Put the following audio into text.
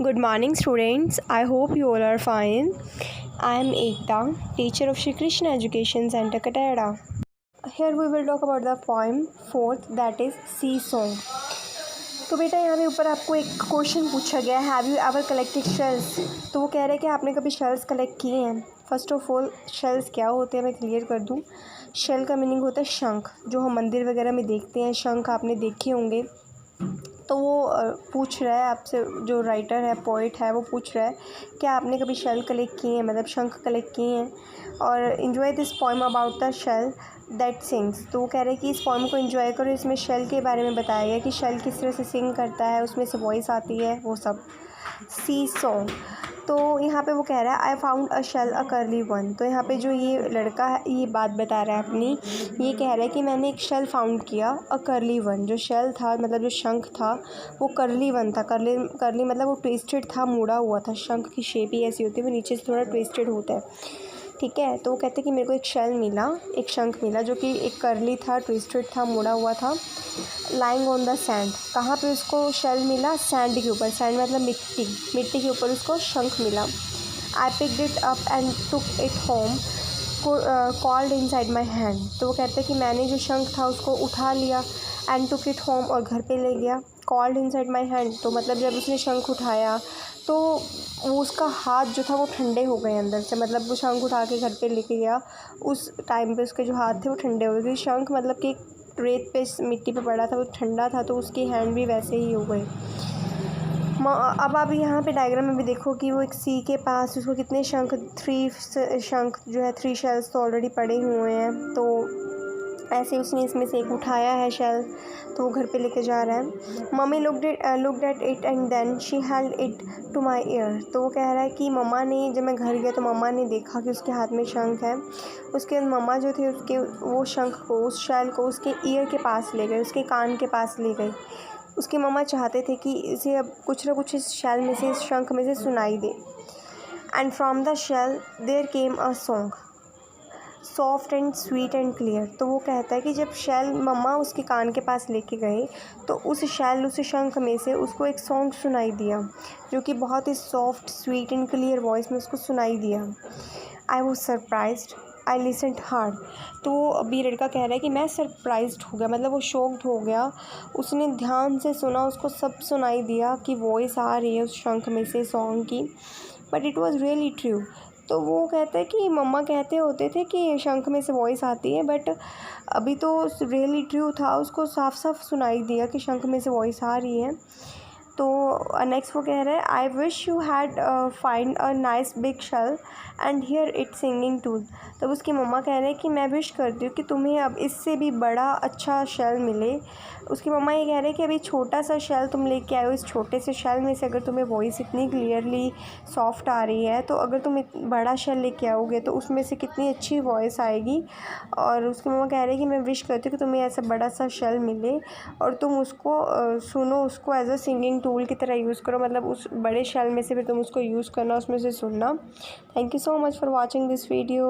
Good morning, students. I hope you all are fine. I am Ekta, teacher of Shri Krishna Education Center, Katara. Here we will talk about the poem fourth, that is Sea Song. तो बेटा यहाँ पे ऊपर आपको एक question पूछा गया है, have you ever collected shells. तो वो कह रहे हैं कि आपने कभी शेल्स कलेक्ट किए हैं। फर्स्ट ऑफ ऑल शेल्स क्या होते हैं मैं क्लियर कर दूँ। शेल का मीनिंग होता है शंख, जो हम मंदिर वगैरह में देखते हैं। शंख आपने देखे होंगे। तो वो पूछ रहा है आपसे, जो राइटर है, पोइट है, वो पूछ रहा है कि आपने कभी शेल कलेक्ट किए हैं, मतलब शंख कलेक्ट किए हैं। और enjoy this poem about the shell that sings. तो वो कह रहे हैं कि इस पोएम को इन्जॉय करो, इसमें शेल के बारे में बताया गया कि शेल किस तरह से सिंग करता है, उसमें से वॉइस आती है, वो सब। सी सॉन्ग। तो यहाँ पे वो कह रहा है आई फाउंड अ शेल अ करली वन। तो यहाँ पे जो ये लड़का है ये बात बता रहा है अपनी, ये कह रहा है कि मैंने एक शेल फाउंड किया, अ करली वन। जो शेल था, मतलब जो शंख था, वो करली वन था। करली मतलब वो ट्विस्टेड था, मुड़ा हुआ था। शंख की शेप ही ऐसी होती है, वो नीचे से थोड़ा ट्विस्टेड होता है। ठीक है। तो वो कहते हैं कि मेरे को एक शेल मिला, एक शंख मिला, जो कि एक करली था, ट्विस्टेड था, मुड़ा हुआ था। Lying on the sand. कहाँ पे उसको शेल मिला? सैंड के ऊपर। सैंड मतलब मिट्टी, मिट्टी के ऊपर उसको शंख मिला। I picked it up and took it home, called inside my hand. तो वो कहते हैं कि मैंने जो शंख था उसको उठा लिया, एंड टुक इट होम, और घर पे ले गया। कॉल्ड इनसाइड माई हैंड, तो मतलब जब उसने शंख उठाया तो वो उसका हाथ जो था वो ठंडे हो गए अंदर से। मतलब वो शंख उठा के घर पे लेके गया, उस टाइम पे उसके जो हाथ थे वो ठंडे हो गए। शंख मतलब कि रेत पे, मिट्टी पे पड़ा था, वो ठंडा था, तो उसके हैंड भी वैसे ही हो गए। अब आप यहाँ पे डायग्राम में भी देखो कि वो एक सी के पास उसको कितने शंख, 3 शंख जो है, 3 शेल्स तो ऑलरेडी पड़े हुए हैं। तो ऐसे उसने इसमें से एक उठाया है शेल, तो वो घर पे लेके जा रहा है। Mummy looked at it and then she held it to my ear. तो वो कह रहा है कि मम्मा ने, जब मैं घर गया तो मम्मा ने देखा कि उसके हाथ में शंख है। उसके बाद मम्मा जो थे उसके वो शंख को, उस शेल को उसके ईयर के पास ले गए, उसके कान के पास ले गए। उसकी मम्मा चाहते थे कि इसे अब कुछ ना कुछ इस शेल में से, इस शंख में से सुनाई दे। And from the shell there came a song soft and sweet and clear. तो वो कहता है कि जब शेल मम्मा उसके कान के पास लेके गए तो उस शेल, उस शंख में से उसको एक सॉन्ग सुनाई दिया, जो कि बहुत ही soft, sweet and clear voice में उसको सुनाई दिया। I was surprised, I listened hard. तो अभी लड़का कह रहा है कि मैं सरप्राइज्ड हो गया, मतलब वो शॉक्ड हो गया। उसने ध्यान से सुना, उसको सब सुनाई दिया कि वॉइस आ रही है उस शंख में से सॉन्ग की। But it was really true. तो वो कहता है कि मम्मा कहते होते थे कि शंख में से वॉइस आती है, बट अभी तो रियली ट्रू था, उसको साफ साफ सुनाई दिया कि शंख में से वॉइस आ रही है। तो नेक्स्ट वो कह रहा है I wish you had find a nice big shell and hear it singing too. तब उसकी मम्मा कह रहे हैं कि मैं विश करती हूँ कि तुम्हें अब इससे भी बड़ा अच्छा शेल मिले। उसकी मम्मा ये कह रहे हैं कि अभी छोटा सा शेल तुम लेके आए हो, इस छोटे से शेल में से अगर तुम्हें वॉइस इतनी क्लियरली सॉफ्ट आ रही है, तो अगर तुम बड़ा शेल लेके आओगे तो उसमें से कितनी अच्छी वॉइस आएगी। और उसकी मम्मा कह रही है कि मैं विश करती हूँ कि तुम्हें ऐसा बड़ा सा शेल मिले और तुम उसको सुनो, उसको एज अ सिंगिंग टूल की तरह यूज़ करो, मतलब उस बड़े शेल में से फिर तुम उसको यूज़ करना, उसमें से सुनना। Thank you so much for watching this video.